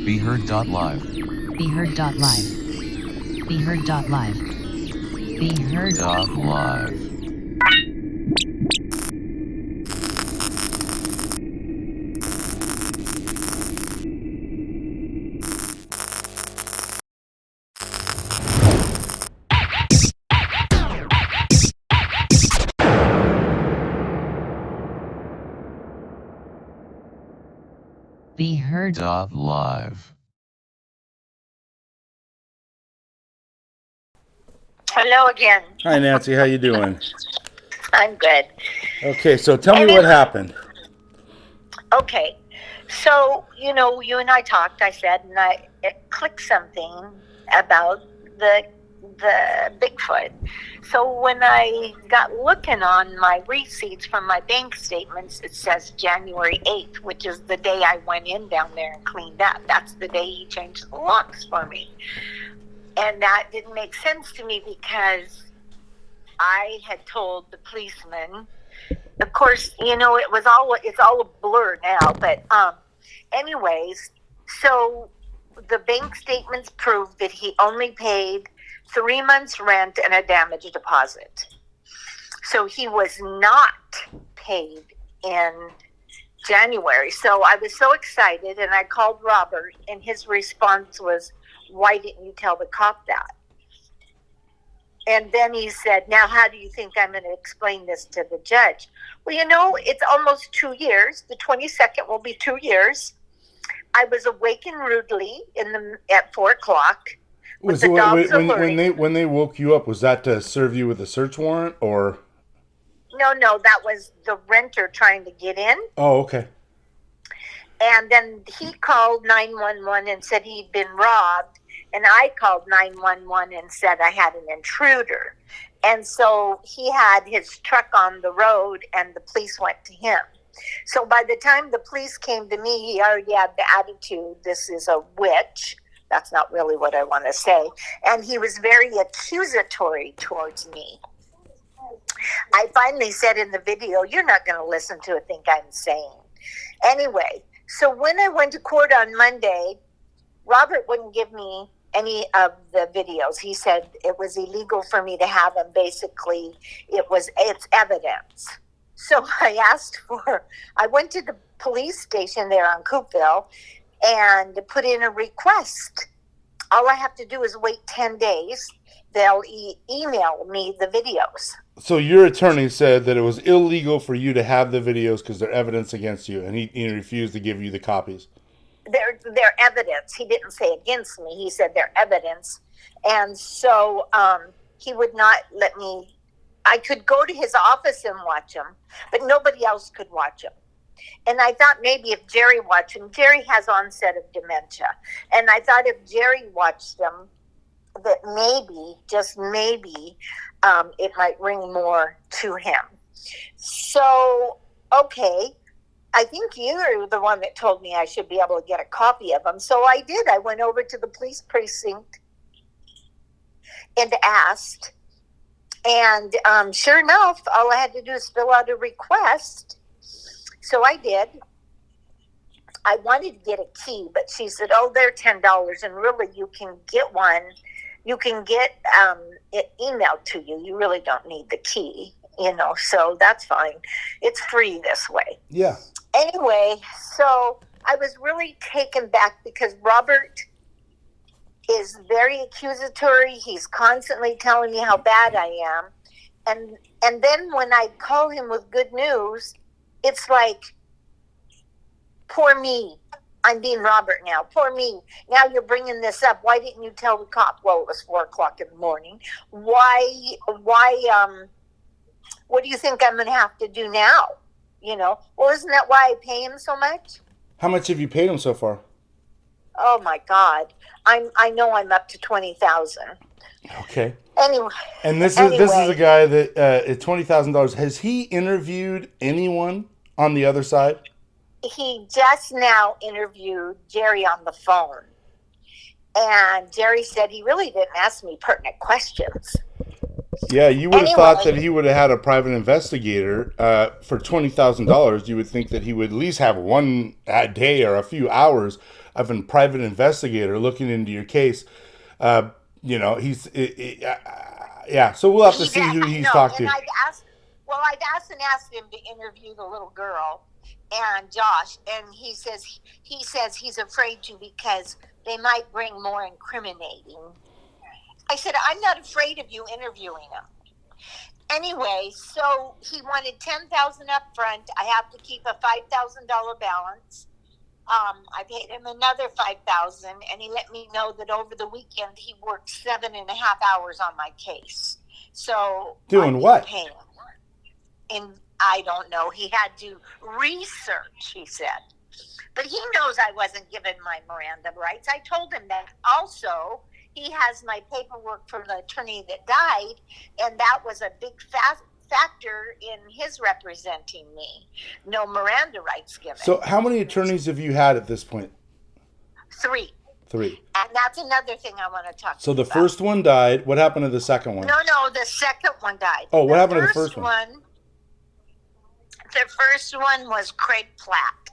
BeHeard.live. BeHeard.live. BeHeard.live. BeHeard.live. BeHeard.live. Hello again. Hi, Nancy. How you doing? I'm good. Okay, so tell me what happened. Okay. So, you and I talked, I said, and it clicked something about the Bigfoot. So when I got looking on my receipts from my bank statements, it says January 8th, which is the day I went in down there and cleaned up. That's the day he changed the locks for me. And that didn't make sense to me because I had told the policeman, of course, it's all a blur now, but anyways, so the bank statements proved that he only paid 3 months rent and a damage deposit. So he was not paid in January. So I was so excited, and I called Robert, and his response was, "Why didn't you tell the cop that?" And then he said, "Now, how do you think I'm going to explain this to the judge?" Well, it's almost 2 years. The 22nd will be 2 years. I was awakened rudely at 4 o'clock. With the dogs alerting. When they woke you up, was that to serve you with a search warrant or? No, that was the renter trying to get in. Oh, okay. And then he called 911 and said he'd been robbed. And I called 911 and said I had an intruder. And so he had his truck on the road and the police went to him. So by the time the police came to me, he already had the attitude, this is a witch. That's not really what I want to say. And he was very accusatory towards me. I finally said in the video, "You're not going to listen to it, think I'm insane." Anyway, so when I went to court on Monday, Robert wouldn't give me any of the videos. He said it was illegal for me to have them. Basically, it's evidence. So I went to the police station there on Coopville and put in a request. All I have to do is wait 10 days. They'll email me the videos. So your attorney said that it was illegal for you to have the videos because they're evidence against you, and he refused to give you the copies. They're evidence. He didn't say against me. He said they're evidence. And so he would not let me. I could go to his office and watch them, but nobody else could watch them. And I thought maybe if Jerry watched them, Jerry has onset of dementia. And I thought if Jerry watched them, that maybe, just maybe, it might ring more to him. So, okay. I think you're the one that told me I should be able to get a copy of them. So I did. I went over to the police precinct and asked. And sure enough, all I had to do is fill out a request. So I did. I wanted to get a key, but she said, "Oh, they're $10. And really, you can get one. You can get it emailed to you. You really don't need the key, so that's fine. It's free this way." Yeah. Anyway, so I was really taken back because Robert is very accusatory. He's constantly telling me how bad I am. And then when I call him with good news, it's like, poor me. I'm being Robert now. Poor me. Now you're bringing this up. Why didn't you tell the cop? Well, it was 4 o'clock in the morning. Why, what do you think I'm going to have to do now? Well, isn't that why I pay him so much? How much have you paid him so far? Oh my God. I know I'm up to $20,000. Okay. Anyway. And this is a guy that at $20,000. Has he interviewed anyone on the other side? He just now interviewed Jerry on the phone. And Jerry said he really didn't ask me pertinent questions. Yeah, you would have thought that Anyway, he would have had a private investigator for $20,000. You would think that he would at least have one a day or a few hours of a private investigator looking into your case. Uh, you know, yeah. So we'll have to he see who he's no, talked and to. I've asked him to interview the little girl and Josh, and he says he's afraid to because they might bring more incriminating. I said I'm not afraid of you interviewing him. Anyway, so he wanted 10,000 up front. I have to keep a $5,000 balance. I paid him another 5,000, and he let me know that over the weekend he worked 7.5 hours on my case. So I Doing need to what? pay him. And I don't know. He had to research. He said, but he knows I wasn't given my Miranda rights. I told him that. Also, he has my paperwork from the attorney that died, and that was a big factor in his representing me. No Miranda rights given. So, how many attorneys have you had at this point? 3. 3. And that's another thing I want to talk So to you the about. first one died. What happened to the second one? No, the second one died. Oh, what happened to the first one? The first one was Craig Platt.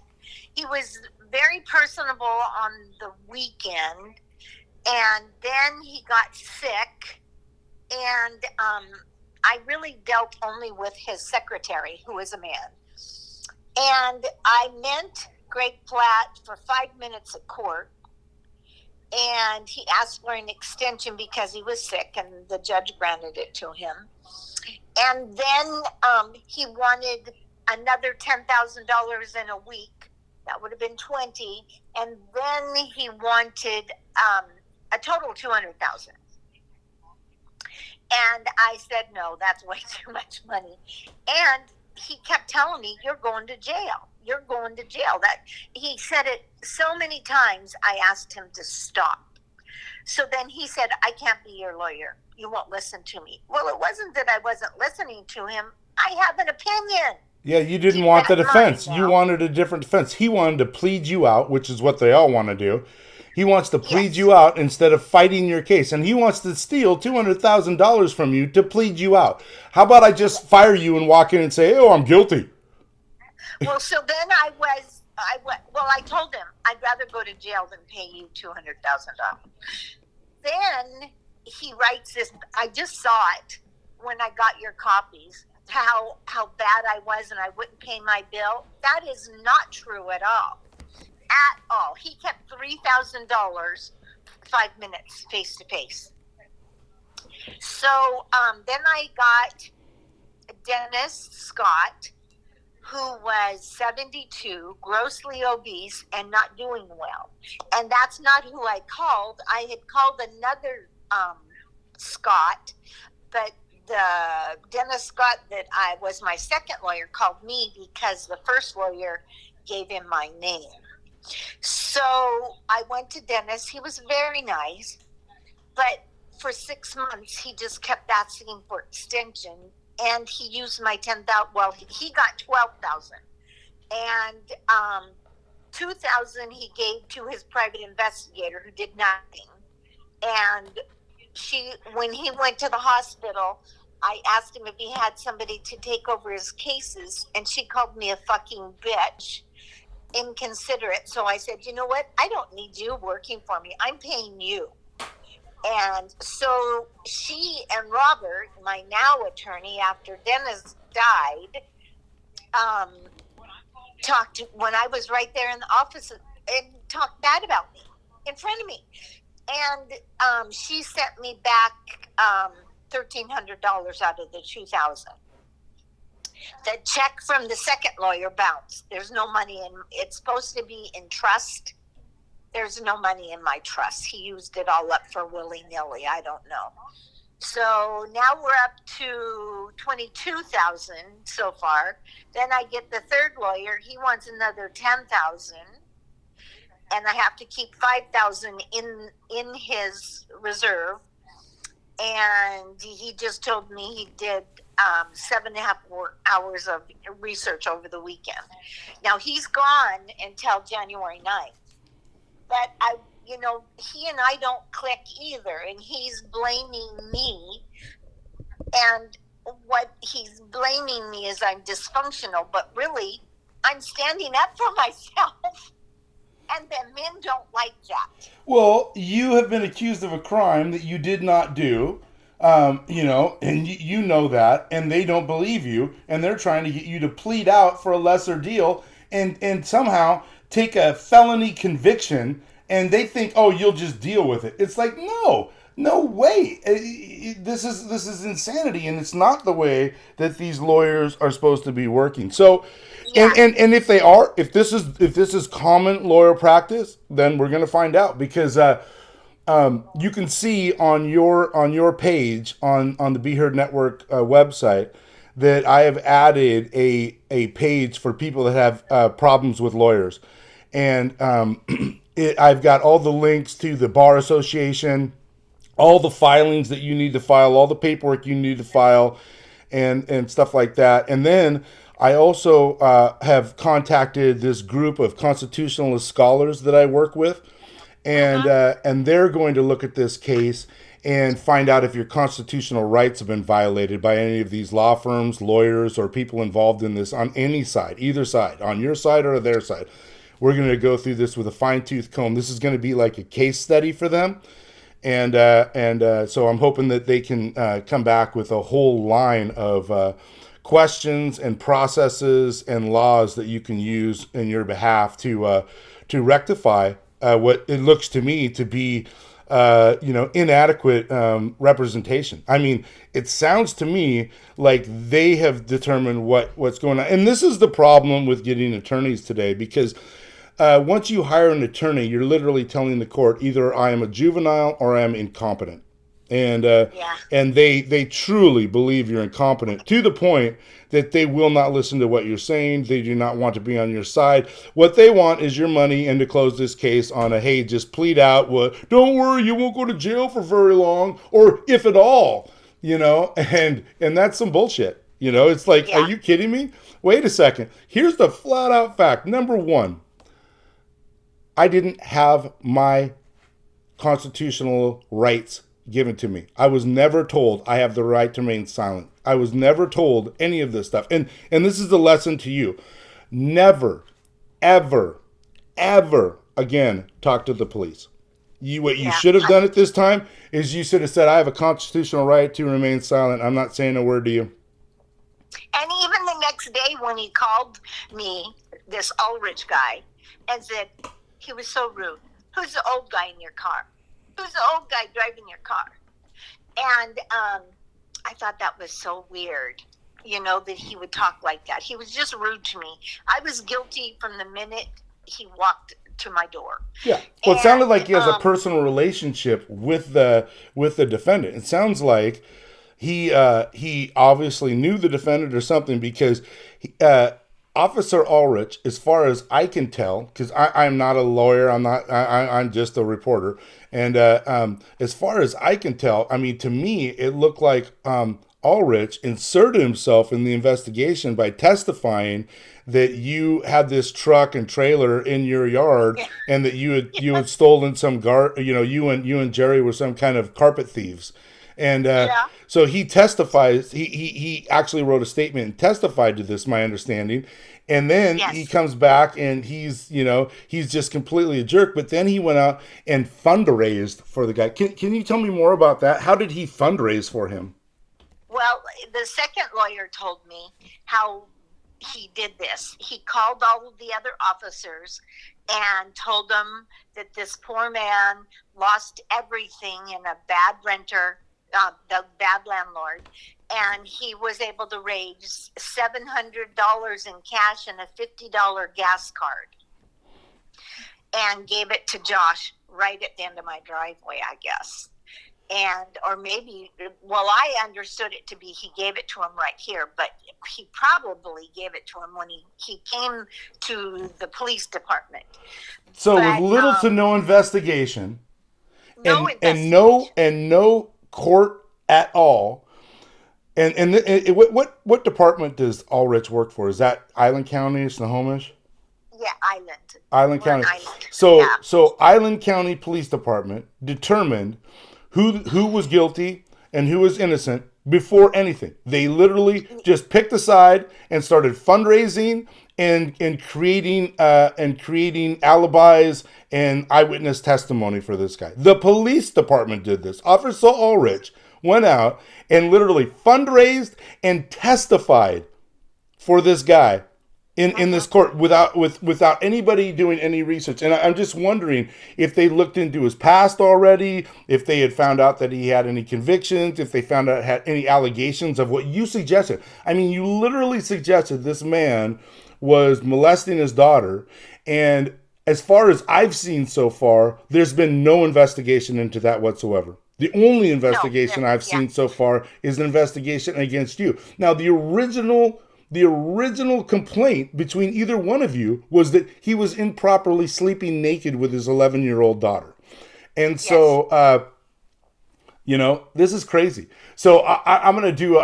He was very personable on the weekend, and then he got sick, and I really dealt only with his secretary, who is a man. And I met Greg Platt for 5 minutes at court, and he asked for an extension because he was sick, and the judge granted it to him. And then he wanted another $10,000 in a week. That would have been 20. And then he wanted a total of 200,000. And I said, no, that's way too much money. And he kept telling me, you're going to jail. You're going to jail. That he said it so many times, I asked him to stop. So then he said, I can't be your lawyer. You won't listen to me. Well, it wasn't that I wasn't listening to him. I have an opinion. Yeah, you didn't want the defense. You wanted a different defense. He wanted to plead you out, which is what they all want to do. He wants to plead you out instead of fighting your case. And he wants to steal $200,000 from you to plead you out. How about I just fire you and walk in and say, oh, I'm guilty? Well, so then I told him I'd rather go to jail than pay you $200,000. Then he writes this. I just saw it when I got your copies. How bad I was and I wouldn't pay my bill. That is not true at all. At all. He kept $3,000 5 minutes face to face. So then I got Dennis Scott, who was 72, grossly obese, and not doing well. And that's not who I called. I had called another Scott, but the Dennis Scott that I was my second lawyer called me because the first lawyer gave him my name. So I went to Dennis. He was very nice, but for 6 months he just kept asking for extension. And he used my 10,000. Well, he got 12,000, and 2,000 he gave to his private investigator who did nothing. And when he went to the hospital, I asked him if he had somebody to take over his cases, and she called me a fucking bitch, inconsiderate. So I said, you know what? I don't need you working for me. I'm paying you. And so she and Robert, my now attorney, after Dennis died, talked when I was right there in the office and talked bad about me in front of me. And she sent me back $1,300 out of the 2,000. The check from the second lawyer bounced. There's no money in. It's supposed to be in trust. There's no money in my trust. He used it all up for willy-nilly. I don't know. So now we're up to 22,000 so far. Then I get the third lawyer. He wants another 10,000, and I have to keep 5,000 in his reserve. And he just told me he did 7.5 hours of research over the weekend. Now he's gone until January 9th. But he and I don't click either, and he's blaming me And what he's blaming me is I'm dysfunctional, but really, I'm standing up for myself. And the men don't like that. Well, you have been accused of a crime that you did not do, and you know that, and they don't believe you, and they're trying to get you to plead out for a lesser deal and somehow take a felony conviction, and they think, oh, you'll just deal with it. It's like, no way. This is insanity, and it's not the way that these lawyers are supposed to be working. So, Yeah. and if this is common lawyer practice, then we're going to find out, because you can see on your page on the Be Heard Network website that I have added a page for people that have problems with lawyers, and I've got all the links to the Bar Association, all the filings that you need to file, all the paperwork you need to file, and stuff like that. And then I also have contacted this group of constitutionalist scholars that I work with, and they're going to look at this case and find out if your constitutional rights have been violated by any of these law firms, lawyers, or people involved in this on any side, either side, on your side or their side. We're going to go through this with a fine-tooth comb. This is going to be like a case study for them. And so I'm hoping that they can come back with a whole line of questions and processes and laws that you can use in your behalf to rectify what it looks to me to be inadequate representation. I mean, it sounds to me like they have determined what's going on. And this is the problem with getting attorneys today, because once you hire an attorney, you're literally telling the court either I am a juvenile or I am incompetent. And and they truly believe you're incompetent, to the point that they will not listen to what you're saying. They do not want to be on your side. What they want is your money, and to close this case on a, hey, just plead out. Well, don't worry, you won't go to jail for very long, or if at all, and that's some bullshit. It's like, Are you kidding me? Wait a second. Here's the flat out fact. Number one, I didn't have my constitutional rights given to me. I was never told I have the right to remain silent. I was never told any of this stuff. And this is the lesson to you. Never, ever, ever again talk to the police. What you should have done at this time is you should have said, I have a constitutional right to remain silent. I'm not saying a word to you. And even the next day when he called me, this Ulrich guy, and said, he was so rude. Who's the old guy in your car? Who's the old guy driving your car? And I thought that was so weird, that he would talk like that. He was just rude to me. I was guilty from the minute he walked to my door. Yeah. Well, it sounded like he has a personal relationship with the defendant. It sounds like he obviously knew the defendant or something, because Officer Ulrich, as far as I can tell, because I'm not a lawyer, I'm just a reporter, and as far as I can tell, I mean, to me, it looked like Ulrich inserted himself in the investigation by testifying that you had this truck and trailer in your yard, and that you had stolen some you and Jerry were some kind of carpet thieves. And so he testifies. He actually wrote a statement and testified to this, my understanding. And then he comes back and he's just completely a jerk. But then he went out and fundraised for the guy. Can you tell me more about that? How did he fundraise for him? Well, the second lawyer told me how he did this. He called all of the other officers and told them that this poor man lost everything in a bad renter, the bad landlord, and he was able to raise $700 in cash and a $50 gas card, and gave it to Josh right at the end of my driveway, I guess. Or maybe, I understood it to be he gave it to him right here, but he probably gave it to him when he came to the police department. So with little to no investigation, and no court at all, and what department does Ulrich work for? Is that Island County, Snohomish? Yeah, Island County. Island. So Island County Police Department determined who was guilty and who was innocent before anything. They literally just picked a side and started fundraising and creating alibis and eyewitness testimony for this guy. The police department did this. Officer Ulrich went out and literally fundraised and testified for this guy in this court without anybody doing any research. And I'm just wondering if they looked into his past already, if they had found out that he had any convictions, if they found out had any allegations of what you suggested. I mean, you literally suggested this man was molesting his daughter, and as far as I've seen so far, there's been no investigation into that whatsoever. The only investigation I've seen so far is an investigation against you. Now, the original complaint between either one of you was that he was improperly sleeping naked with his 11-year-old daughter. And so, this is crazy. So I'm gonna do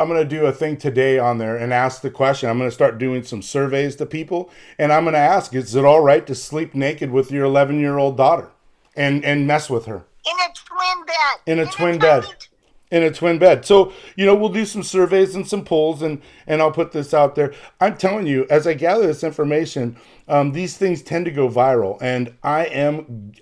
a thing today on there and ask the question. I'm gonna start doing some surveys to people, and I'm gonna ask: is it all right to sleep naked with your 11-year-old daughter and mess with her in a twin bed? In a twin bed. So, we'll do some surveys and some polls, and I'll put this out there. I'm telling you, as I gather this information, these things tend to go viral, and I am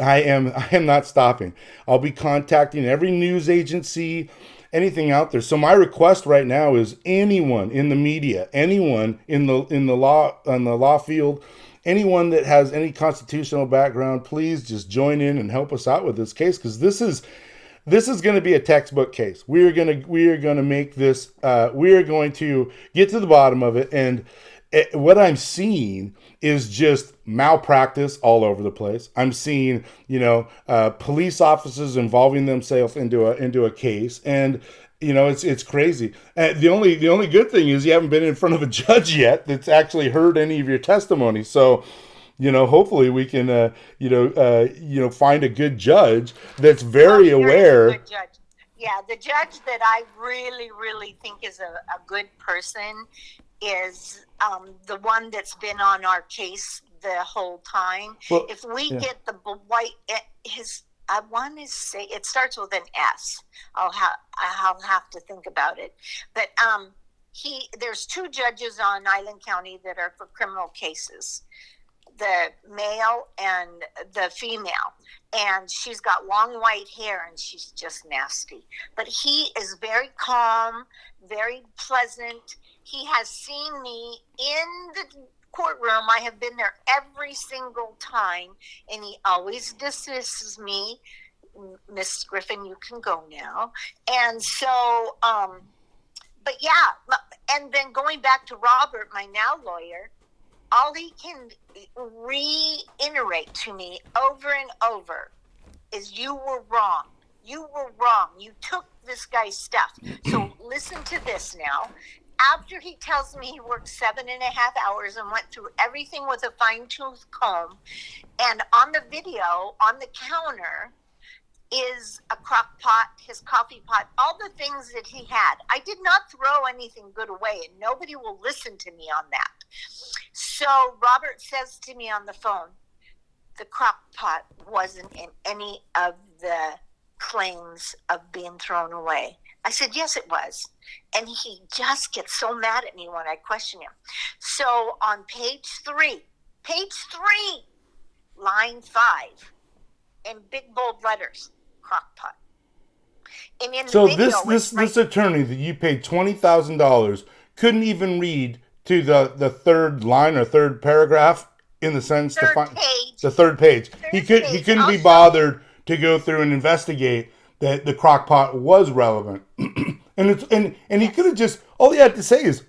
not stopping. I'll be contacting every news agency, anything out there. So my request right now is anyone in the media, anyone in the law field, anyone that has any constitutional background, please just join in and help us out with this case, because this is going to be a textbook case. We are going to make this. We are going to get to the bottom of it, and what I'm seeing is just malpractice all over the place. I'm seeing, police officers involving themselves into a case, and it's crazy. The only good thing is you haven't been in front of a judge yet that's actually heard any of your testimony. So, hopefully we can, find a good judge that's very aware. Good judge. Yeah, the judge that I really, really think is a good person is the one that's been on our case the whole time. Well, if we get the white, I want to say it starts with an S. I'll have to think about it. But there's two judges on Island County that are for criminal cases, the male and the female. And she's got long white hair, and she's just nasty. But he is very calm, very pleasant. He has seen me in the courtroom. I have been there every single time, and he always dismisses me. Miss Griffin, you can go now. And so, but yeah, and then going back to Robert, my now lawyer, all he can reiterate to me over and over is you were wrong. You were wrong. You took this guy's stuff. So listen to this now. After he tells me he worked 7.5 hours and went through everything with a fine-tooth comb, and on the video, on the counter, is a crock pot, his coffee pot, all the things that he had. I did not throw anything good away, and nobody will listen to me on that. So Robert says to me on the phone, the crock pot wasn't in any of the claims of being thrown away. I said, yes, it was. And he just gets so mad at me when I question him. So on page 3, line 5, in big bold letters, crock pot. And in so the video, this attorney that you paid $20,000 couldn't even read to the third line or third paragraph in the sentence to find the third page. He couldn't be bothered to go through and investigate that the crock pot was relevant. and he could have just, all he had to say is,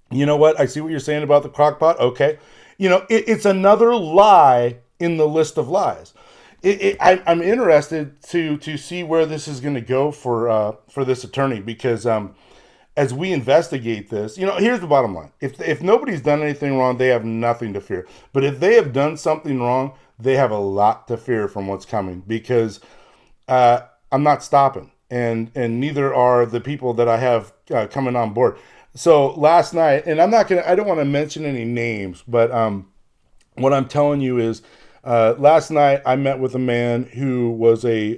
you know what, I see what you're saying about the crock pot. Okay. It's another lie in the list of lies. I'm interested to see where this is going to go for this attorney, because as we investigate this, here's the bottom line. If nobody's done anything wrong, they have nothing to fear. But if they have done something wrong, they have a lot to fear from what's coming, because I'm not stopping, and neither are the people that I have coming on board. So last night, and I don't want to mention any names, but what I'm telling you is, last night I met with a man who was a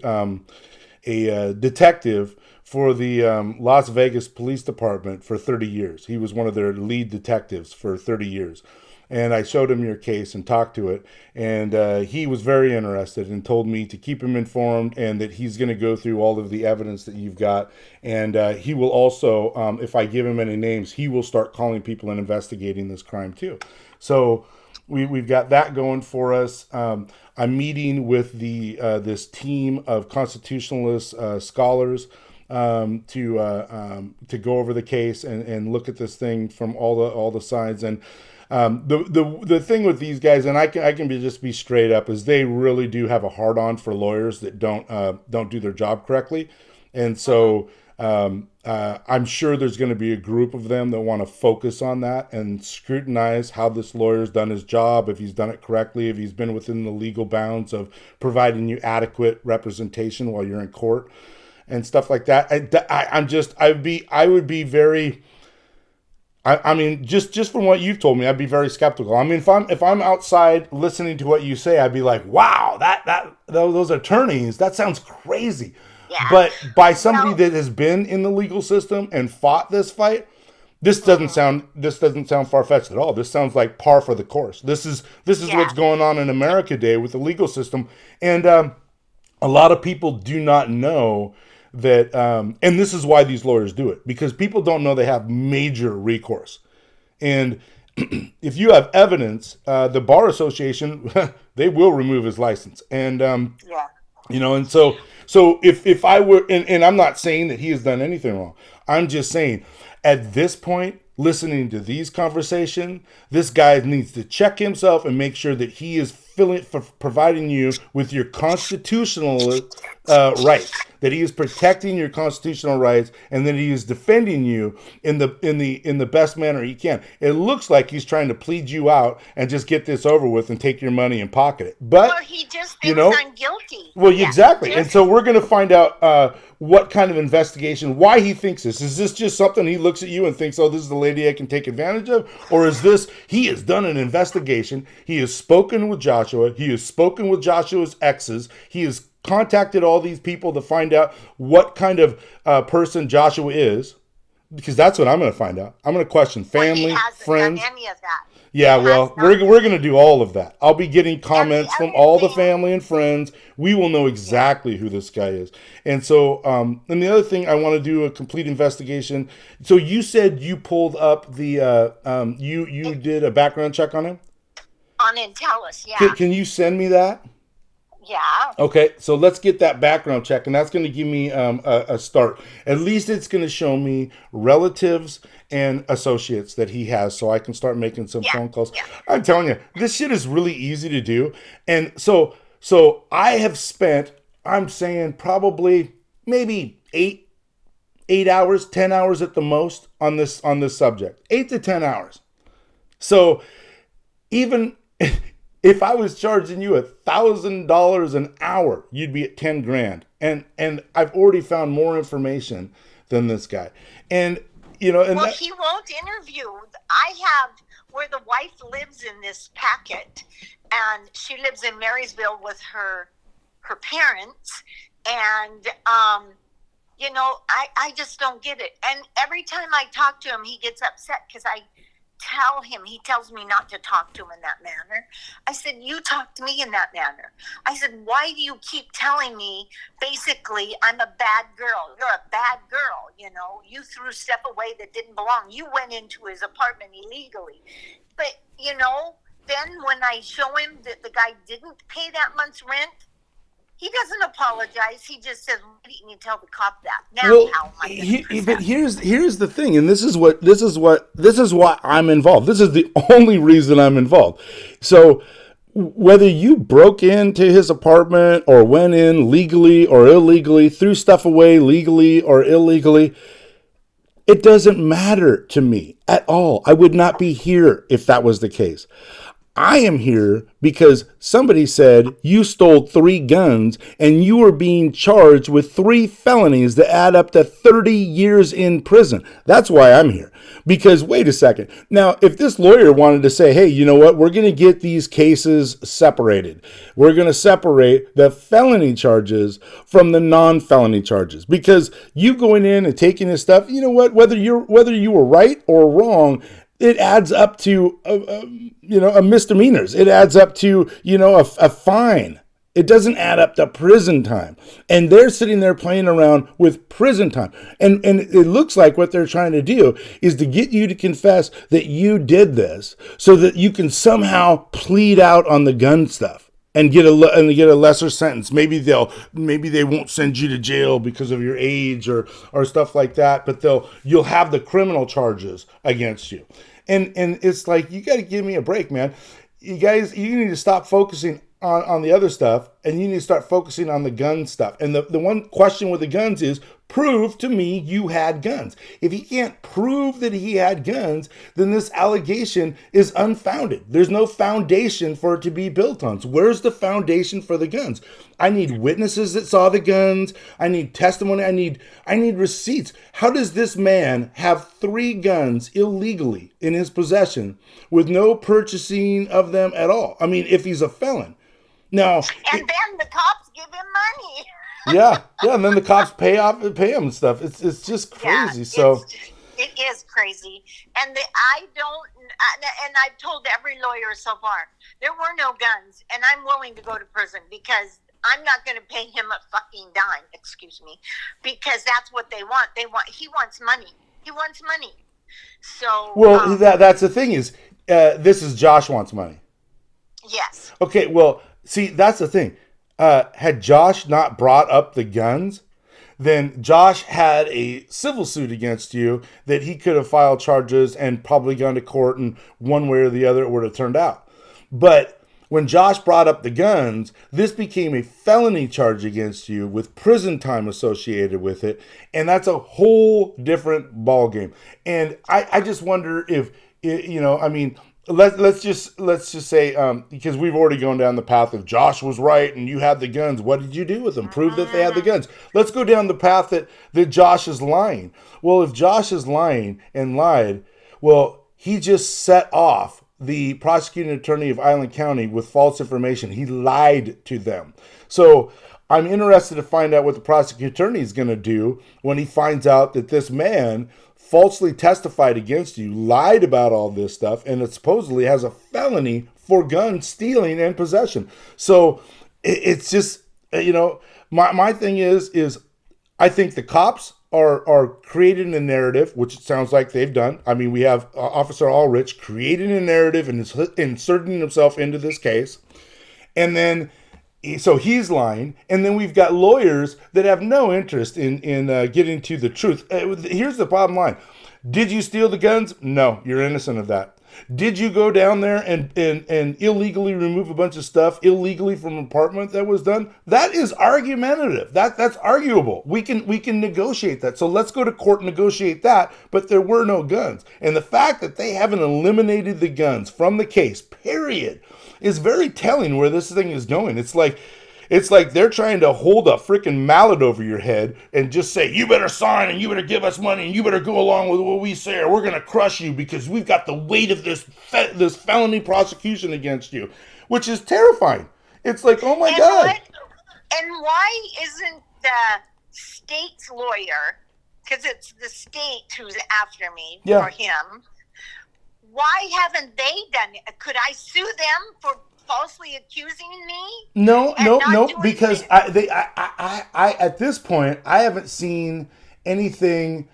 detective for the Las Vegas Police Department for 30 years. He was one of their lead detectives for 30 years. And I showed him your case and talked to it. And he was very interested and told me to keep him informed and that he's going to go through all of the evidence that you've got. And he will also, if I give him any names, he will start calling people and investigating this crime too. So we've got that going for us. I'm meeting with this team of constitutionalist scholars to go over the case and look at this thing from all the sides. And the thing with these guys, and I can just be straight up, is they really do have a hard on for lawyers that don't do their job correctly, and so I'm sure there's going to be a group of them that want to focus on that and scrutinize how this lawyer's done his job, if he's done it correctly, if he's been within the legal bounds of providing you adequate representation while you're in court and stuff like that. I would be very. I mean, just from what you've told me, I'd be very skeptical. I mean, if I'm outside listening to what you say, I'd be like, wow, those attorneys, that sounds crazy. Yeah. But by somebody that has been in the legal system and fought this fight, this doesn't sound far-fetched at all. This sounds like par for the course. This is what's going on in America today with the legal system, and a lot of people do not know that, and this is why these lawyers do it, because people don't know they have major recourse. And if you have evidence, the Bar Association, they will remove his license. And, and so if I were, and I'm not saying that he has done anything wrong. I'm just saying at this point, listening to these conversations, this guy needs to check himself and make sure that he is providing you with your constitutional rights, that he is protecting your constitutional rights, and that he is defending you in the best manner he can. It looks like he's trying to plead you out and just get this over with and take your money and pocket it. But he just thinks I'm guilty. Well, exactly. And so we're going to find out what kind of investigation, why he thinks this. Is this just something he looks at you and thinks, oh, this is the lady I can take advantage of? Or is this, he has done an investigation, he has spoken with Joshua, he has spoken with Joshua's exes, he has contacted all these people to find out what kind of person Joshua is, because that's what I'm going to find out. I'm going to question family, friends. Done any of that. Yeah, well, we're going to do all of that. I'll be getting comments from all the family and friends. We will know exactly who this guy is. And so, and the other thing, I want to do a complete investigation. So you said you pulled up the, you did a background check on him? On Intellis, yeah. Can you send me that? Yeah. Okay, so let's get that background check, and that's going to give me a start. At least it's going to show me relatives and associates that he has, so I can start making some phone calls. Yeah. I'm telling you, this shit is really easy to do. And so I have spent, I'm saying probably maybe 8 hours, 10 hours at the most on this subject. 8 to 10 hours. So even if I was charging you $1,000 an hour, you'd be at 10 grand. And I've already found more information than this guy. And he won't interview. I have where the wife lives in this packet, and she lives in Marysville with her parents, and I just don't get it. And every time I talk to him, he gets upset because I tell him, he tells me not to talk to him in that manner. I said, you talk to me in that manner. I said, why do you keep telling me, basically, I'm a bad girl? You're a bad girl, You threw stuff away that didn't belong. You went into his apartment illegally. But, then when I show him that the guy didn't pay that month's rent, he doesn't apologize. He just says, "Why didn't you tell the cop that?" Now, how am I going to but here's the thing, and this is why I'm involved. This is the only reason I'm involved. So whether you broke into his apartment or went in legally or illegally, threw stuff away legally or illegally, it doesn't matter to me at all. I would not be here if that was the case. I am here because somebody said you stole 3 guns and you are being charged with 3 felonies that add up to 30 years in prison. That's why I'm here. Because wait a second. Now, if this lawyer wanted to say, hey, you know what? We're going to get these cases separated. We're going to separate the felony charges from the non-felony charges. Because you going in and taking this stuff, you know what? Whether you were right or wrong, it adds up to a misdemeanors. It adds up to a fine. It doesn't add up to prison time. And they're sitting there playing around with prison time. And it looks like what they're trying to do is to get you to confess that you did this so that you can somehow plead out on the gun stuff and get a lesser sentence. Maybe they won't send you to jail because of your age or stuff like that, but you'll have the criminal charges against you. And it's like, you got to give me a break, man. You guys, you need to stop focusing on the other stuff, and you need to start focusing on the gun stuff. And the one question with the guns is, prove to me you had guns. If he can't prove that he had guns, then this allegation is unfounded. There's no foundation for it to be built on. So where's the foundation for the guns? I need witnesses that saw the guns. I need testimony. I need receipts. How does this man have 3 guns illegally in his possession with no purchasing of them at all? I mean, if he's a felon. Now, and then the cops give him money. yeah, and then the cops pay him and stuff. It's just crazy. It is crazy, and I've told every lawyer so far there were no guns, and I'm willing to go to prison because I'm not going to pay him a fucking dime. Excuse me, because that's what they want. He wants money. He wants money. So that's the thing is, this is Josh wants money. Yes. Okay. Well, see, that's the thing. Had Josh not brought up the guns, then Josh had a civil suit against you that he could have filed charges and probably gone to court, and one way or the other it would have turned out. But when Josh brought up the guns, this became a felony charge against you with prison time associated with it, and that's a whole different ballgame. And I just wonder if, I mean, let's just say, because we've already gone down the path of Josh was right and you had the guns. What did you do with them? Prove that they had the guns. Let's go down the path that Josh is lying. Well, if Josh is lying and lied, well, he just set off the prosecuting attorney of Island County with false information. He lied to them. So I'm interested to find out what the prosecuting attorney is going to do when he finds out that this man falsely testified against you, lied about all this stuff, and it supposedly has a felony for gun stealing and possession. So it's just, my thing is I think the cops are creating a narrative, which it sounds like they've done. I mean, we have Officer Ulrich creating a narrative and is inserting himself into this case. And then, so he's lying. And then we've got lawyers that have no interest in getting to the truth. Here's the bottom line. Did you steal the guns? No, you're innocent of that. Did you go down there and illegally remove a bunch of stuff illegally from an apartment that was done? That is argumentative. That's arguable. We can negotiate that. So let's go to court and negotiate that. But there were no guns. And the fact that they haven't eliminated the guns from the case, period, is very telling where this thing is going. It's like they're trying to hold a freaking mallet over your head and just say, you better sign and you better give us money and you better go along with what we say or we're going to crush you because we've got the weight of this felony prosecution against you, which is terrifying. It's like, oh my God. And why isn't the state's lawyer, because it's the state who's after me for him, why haven't they done it? Could I sue them for falsely accusing me? No, because I at this point I haven't seen anything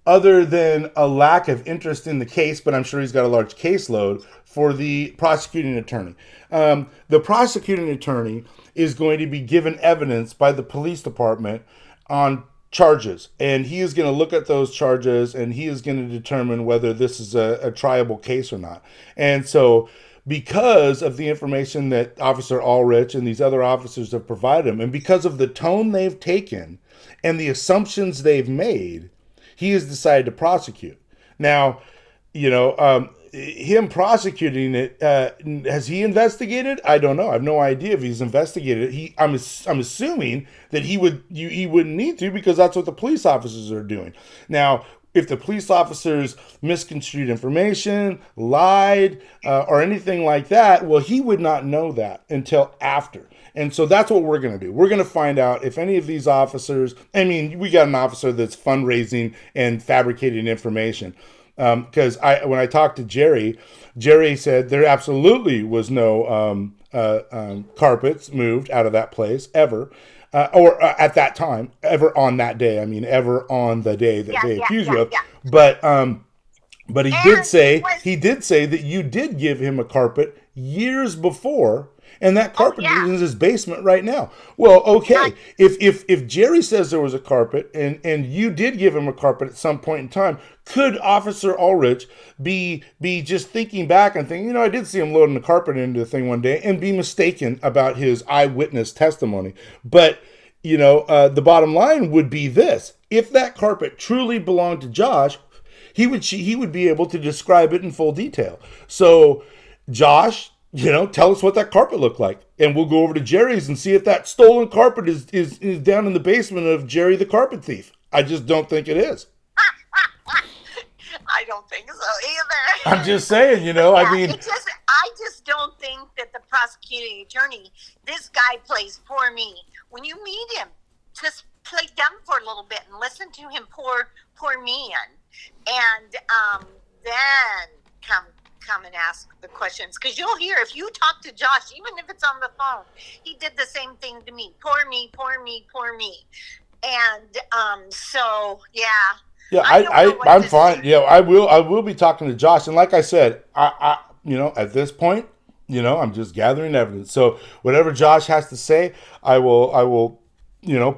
other than a lack of interest in the case, but I'm sure he's got a large caseload for the prosecuting attorney. The prosecuting attorney is going to be given evidence by the police department on charges, and he is going to look at those charges and he is going to determine whether this is a triable case or not. And so because of the information that Officer Ulrich and these other officers have provided him, and because of the tone they've taken and the assumptions they've made, he has decided to prosecute. Now, him prosecuting it, has he investigated? I don't know. I have no idea if he's investigated it. I'm assuming that he wouldn't need to, because that's what the police officers are doing. Now, if the police officers misconstrued information, lied, or anything like that, well, he would not know that until after. And so that's what we're going to do. We're going to find out if any of these officers, I mean, we got an officer that's fundraising and fabricating information. Because when I talked to Jerry said there absolutely was no carpets moved out of that place ever. Or at that time, ever on that day. I mean, ever on the day that they accused you of. But he did say that you did give him a carpet years before, and that carpet is in his basement right now. Well, okay, if Jerry says there was a carpet and you did give him a carpet at some point in time, could Officer Ulrich be just thinking back and thinking, I did see him loading the carpet into the thing one day, and be mistaken about his eyewitness testimony? But the bottom line would be this: if that carpet truly belonged to Josh, he would be able to describe it in full detail. So, Josh, tell us what that carpet looked like, and we'll go over to Jerry's and see if that stolen carpet is down in the basement of Jerry the carpet thief. I just don't think it is. I don't think so either. I'm just saying, I just don't think that the prosecuting attorney, this guy plays poor me. When you meet him, just play dumb for a little bit and listen to him poor me, and then come and ask the questions, because you'll hear, if you talk to Josh, even if it's on the phone, he did the same thing to me. Poor me. And so yeah, I'm fine. Yeah, I will be talking to Josh, and like I said, I at this point, I'm just gathering evidence. So whatever Josh has to say, I will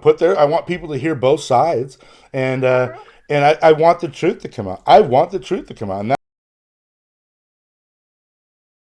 put there. I want people to hear both sides, and I want the truth to come out. And